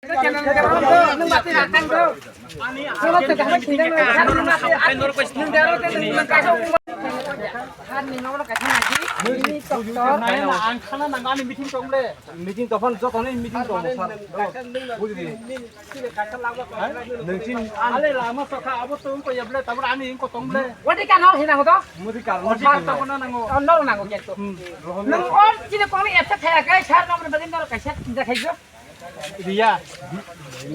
Meeting tofan jok oni meeting to bujdi nungsin ale lama sokha abo tung ko yable tabur ani ko tongle wadi kan ho hinang to mudi kar to kono nango no nango get to nang on chine ko ni eta thaya kai char nam badin dor kai chat kinja khaijo dia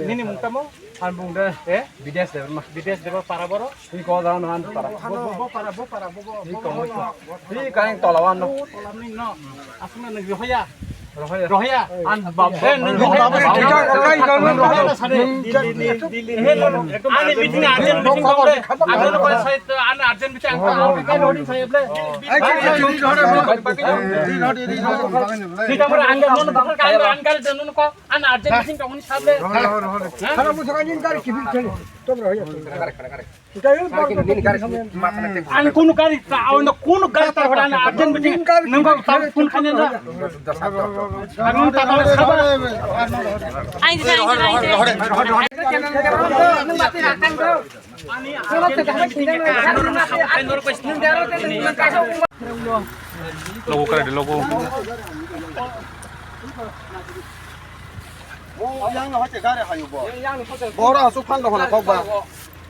nini mungtamo han bungde bides deba para boro ni ko da no han para bo ni ko ni kain tolawan no tolamni no asuna ni rohaya an babbe ni ani meeting arjen meeting komle aglo ko sai an arjen meeting an kai loading sai able kita an non bakal kai an kai non ko an arjen meeting komni sable khana bu sakan jin kar kibil chele to rohaya an kunu kari awno kunu kari tar an arjen meeting nungko kun khane na Anong tatawag ka ba? ai logo ka logo yang no hote gare hayu bo bora su phan do na kok ba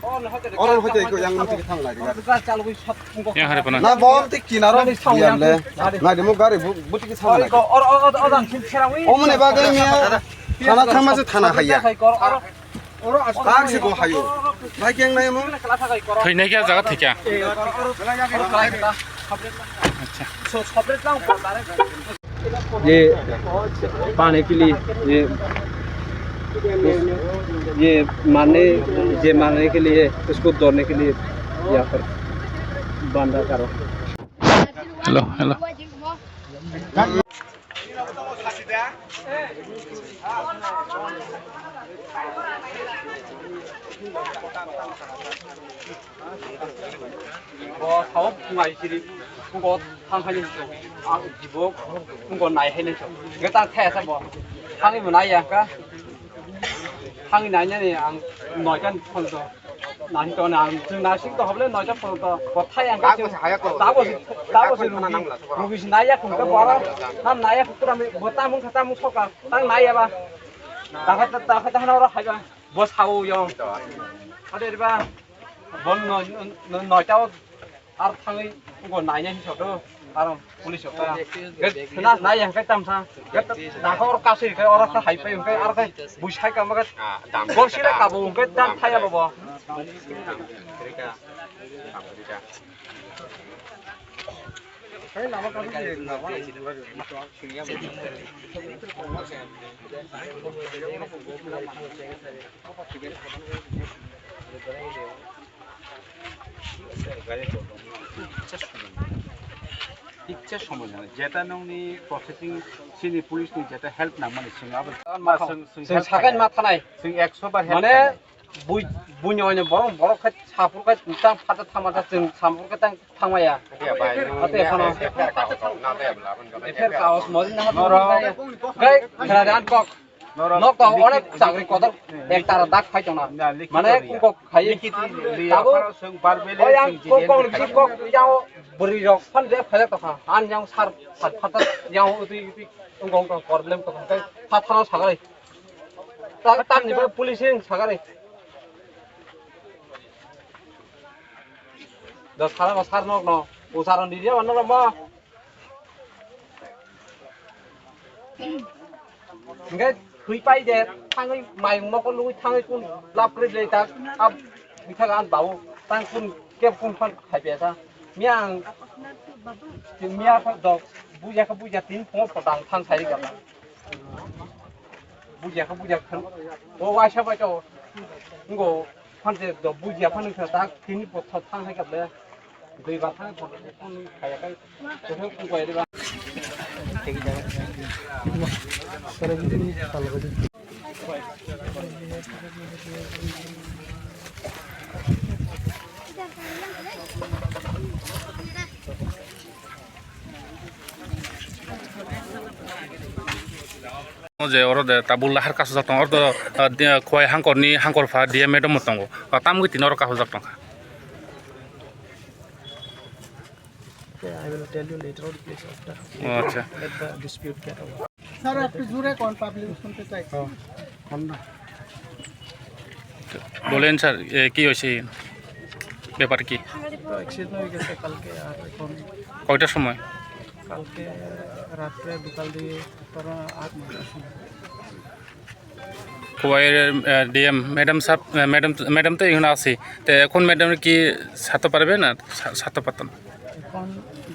oron hote ko yang no tik thang lai yang hari pana na bom tik kinaro diam le na demo gare buti ki thang lai omne ba gare me thana thama se thana haya bag se ko hayu bai keng nai mo theinai kya jaga thikya ये पाने के लिए ये मारने के लिए इसको दौड़ने के लिए यहाँ पर बांधा करो hello 사업 중앙실이 그거 상하는 쪽 지복 그거 나이 해는 쪽 이거 딱 태서 뭐 상이 뭐 나이야까 상이 나이냐니 안 너전 폰도 난 또는 안 나식도 하블래 너전 폰도 뭐 타양 가 나고 거기서 나이야 그거 봐라 난 나이야 그러면 뭐 따문 갖다 문 속아 딱 나이야 봐 나갔다 하나로 하자 뭐 사오요 하대리 봐 뭔 너자고 알탕의 그거 나이냐 저도 알아 police였다 그나 나이야 그 땀사 나가로 가서 그 알아서 하이파이 그 알아서 무시할까 막아 거실에 가보 그단 타야 봐봐 Picture সময় যেটা নংনি প্রসেসিং সিনি পুলিশনি যেটা হেল্প না মানে সিঙ্গাবল जों सागान माथा नाय जों 100 बार हेल्प माने बुइनो बड़ खा सापुरखा तां फाटा थामादा जों सापुरखा तां थांमाया अते खानो एफेर काउस मजिन गय खरादान कक नक अनेक चाकरी कदर एक तारा दाग फाइ दना माने कुको खाइ दाबो जों बारबेले जों जिदेन कक याव बुरि रक फान दे फाले तखा आन याव सार फाटा याव उति गंग प्रब्लेम तखा फाथाना सागाय तामनिबो पुलिसिं सागाय द सारा सार नक न उसारन दिया बनन म nge hui pai de thangai mai mo ko lui thangai kun lap kri le ta ab bitha gan bau tang kun ke kun phan khai be sa miang mia pha dok buja tin pho padang thang sai ga buja khan o wa sha ba cho ngo phan de do buja phan ka ta tin po thang sai ga le dui ba thang pho kun khai ga to kun ko de ba যে ওর তাবুল লাহার কাছে যাতং ওর খোয়াই হাঙ্করনি হাঙ্করফা দিয়ে madam মতঙ্গ তামগি তিন ওর কাছে যাতং I will tell you later on, please, after আচ্ছা let the dispute get over. Sir একটু জোরে কোন পাবলিক শুনতে চাই বলেন স্যার কি হয়েছে ব্যাপার কি তো অ্যাক্সিডেন্ট হয়ে গেছে কালকে আর এখন কয়টার সময় কালকে রাত্রে বিকাল দিয়ে তোরা 8-9টার সময় খোয়াইয়ের ডিএম ম্যাডাম সাহেব ম্যাডাম তো এখানে আছে তো এখন ম্যাডাম কি সারতে পারবে না সারতে পারতাম এখন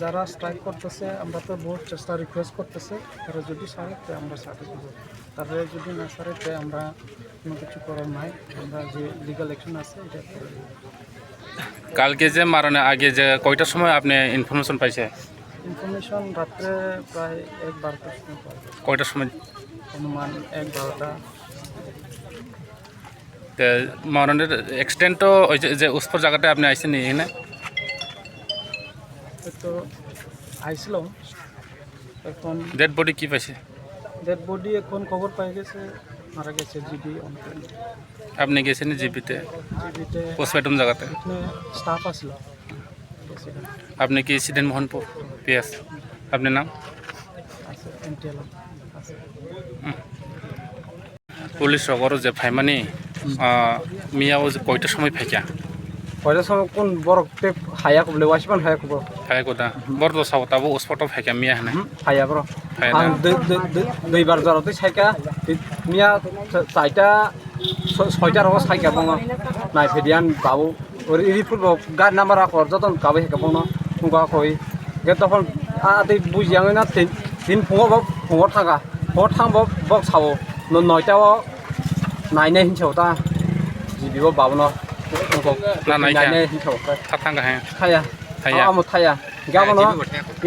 যারা স্ট্রাইক করতেছে আমরা তো বহুত চেষ্টা রিকোয়েস্ট করতেছে তারা যদি সারে তো আমরা সাথে দেবো তারপরে যদি না সারে তো আমরা কোনো কিছু করার নাই আমরা যে লিগাল অ্যাকশন আছে এটা করে দেবো। কালকে যে মারানোর আগে যে কয়টার সময় আপনি ইনফরমেশন পাইছে ইনফরমেশন রাত্রে প্রায় 1-12টার সময় পাওয়া যায়। কয়টার সময় অনুমান 1-12টা তো মারানোর এক্সটেন্ট তো ওই যে উসপুর জায়গাটা আপনি আইসেন এখানে তো আইছিলাম এখন ডেড বডি কি পাইছে ডেড বডি এখন খবর পাই গেছে মারা গেছে জিবি অনেক আপনি গেছেন জিবিতে জিবিতে পোস্টমর্টম জায়গাতে এখানে স্টাফ আসলো আপনি কি সিডেন মোহনপুর পিএস আপনার নাম আছে এনটিএল আছে পুলিশ রগর যে ফাইমানি মিয়াও যে কয়টার সময় ফাইকা কয়টার সময় কোন বড় টেপ হায়া কবলে ওয়াসমান হায়া কব ফাইক ওটা বড় তো সাও তাবো স্পট ফাইকা মিয়া হনে হায়া ব্র ফাইনা আং দুইবার জরতে সাইকা মিয়া চাইটা ছয়টার অবস্থা সাইকা বङ নাই ফেডিয়ান বাবু ওর ইরিপুর গাড়ি নাম্বার আকর যতন কাবে হেকা বङ মুগা কই গে তখন আদি বুজিয়াङै না তিন ফুङाव थाङा ফুङाव थांबो बक सावो नयटाव नायनाय हिंसाव ता जिबिबो बाबनो ना नायका नायनाय हिंसाव थाथांगा हे थाया थाया आमो थाया गाबनो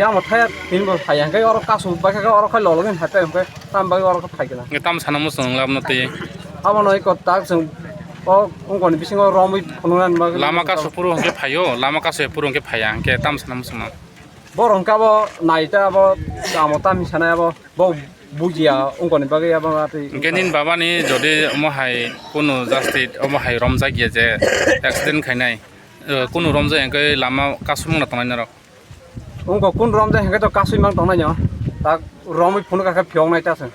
यामो थाया तिनबो थाया गे अर कासु बाका गे अर खै ललगन हाते हमके ताम बागे अर थाइगना tam sanamo song labno te आमो नय को ताक जों अ अंगनि बिसिङाव रमै फनुनान बागे lama ka supuru hongke phayo lama ka se puru hongke phaya hongke tam sanamo song बरंकाबो नायटा बो आमो तामि सानायाबो बो बुजिया अंगनि बागे याबो आति genin baba ni jodi omo hai kono justice omo hai romja gye je accident khainai kono romja hongke lama ka sumung na tonai na उनको कुन रम जाय हेंगे तो कासुइ मां दंनाय न ता रमै फुनु का फियong नाय तासे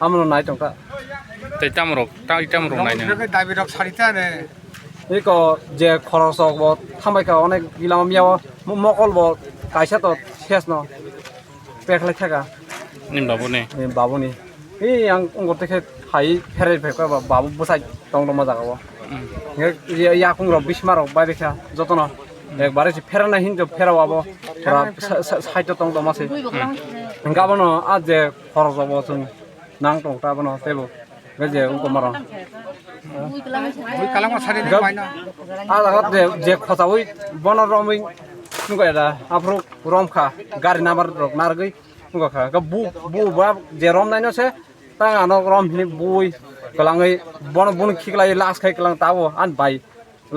आमनो नाय तंका te tamrok ta itamrok nai ne দাবিরক সারিতানে इको जे खरसक ब थांबायका अनेक गिलाम मियाव मकल ब कायसा तो सेस न पेखलाय थाका nim babu ne बाबुनि ए आं उंगो तेखे हाय फेरै फेका बाबु बसाय दं दं मजा गाव हे या कुंग र बिस्मार बाय बेखा जतन एकबारे फेराना हिन जो फेरावाबो थोड़ा साइड दं दं मासे गाबनो आ जे खरस ब जों नां दं ताबनो तेबो गजे उंको मारा ওই কালামা সারিতে পাই না आलागत जे खसावै बन रमै नुगायदा आफ्रो रमखा गारि नाम्बार रक नारगै नुगाखा ग बु बा जे रम नायनो से ता आनो रम हिनि बुइ गलाङै बन बुन खिगलाय लास खाय गलां ताबो आन बाय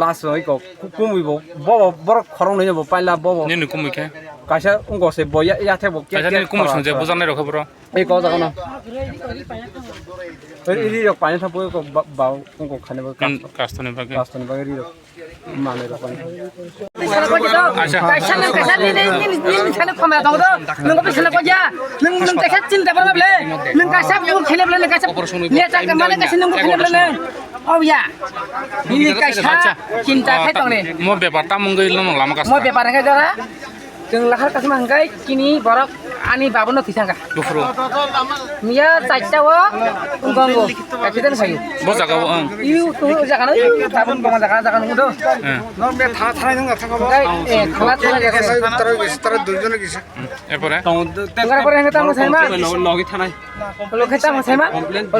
लास है को कुमुइबो बर खरं नै बो पाइला बो ni nu kumike कायसा उंगो से बया याथे बो kaisa ni kumu song je bujanai rokho bro ए को जागन इरि रक पानि थाबो को बा उंगो खाने बो kastone bage कास्तनि बागरि रक माने रक पानि कैसा नों कैसा नी सानो खमाया दङ नों बिसना को जा नों कैसा चिन्ता बरबले नों कैसा बुल खेलेबले नों कैसा ने जाके माने कैसा नों खेलेबले औ या नि कैसा चिन्ता खाय दङ ने mo bepar tamungoi lo lama ka म व्यापार है जरा जों लाहार कासमा हंगाय किनि बरक आनि बाबनो थिसांगा dufro मिया चाइटाव उंगंगो एक्सिडेंट खायो bo jaga इउ तो जागानो ताबन बमा जागा नुदो নরমে থানায় নঙ্গা থাকাবো ए खला थला जागा তারা গেছে তারা দুইজনে গেছে epore तंगार पर हेंगा तामो साइमा लगि थानाय लोखाय तामो साइमा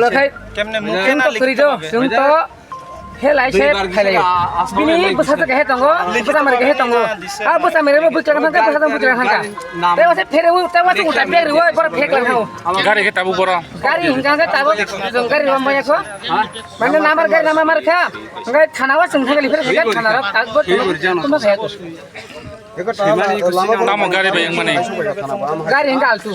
लोखाय কেমনে जों तो करिदो जों तो हेलाय से खायलायो बिनि बसा जगा हे दंगो बसा मारे हे दंगो आ बसा मेरे बो बुचरा थांगा बसा दं बुचरा थांगा ते वासे फेरे वो ते वासे उटा बेग रिवा पर fake लांगो gari ke tabu boro गाड़ी हिंगा ताबो जों गाड़ी रमबाय खो माने नामार गाड़ी नामार खा गाय थानावा जों थांगा लिफेर गाय थाना र तागबो तुम खाया Eko lama Tamo gari bayang mani. Gari yang altu.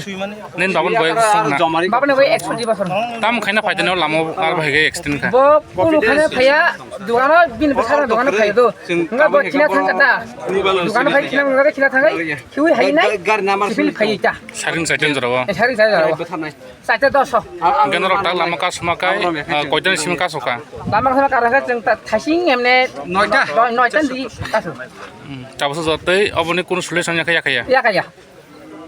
Nen babon boy sangna. Bapak nih boy 120 pasar. Tam khaina faidane lamo ar bhage extend kha. Bo puluh kali paya, dukano bin besar dukano paya tuh. Enggak buat Cina kata. Dukano paya Cina enggak Cina tangga. Kiwi hai nai. Sipil paya cah. Sarin saiten jarawa. Sari saya. Saya dosa. Genor tak lama ka sumakai koidan sim ka soka. Lama sama karena jeng tasing emne. Noitan di kasu. Tabasu zotai obone kun solution ya kaya. Ya kaya.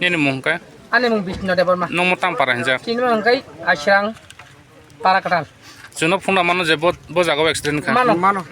Ni mung ka. Ane mung bisno de borma. Nomo tam para hinja. Sini mung kai asrang para katal. Juno phuna mano je bo jago accident kha. Mano.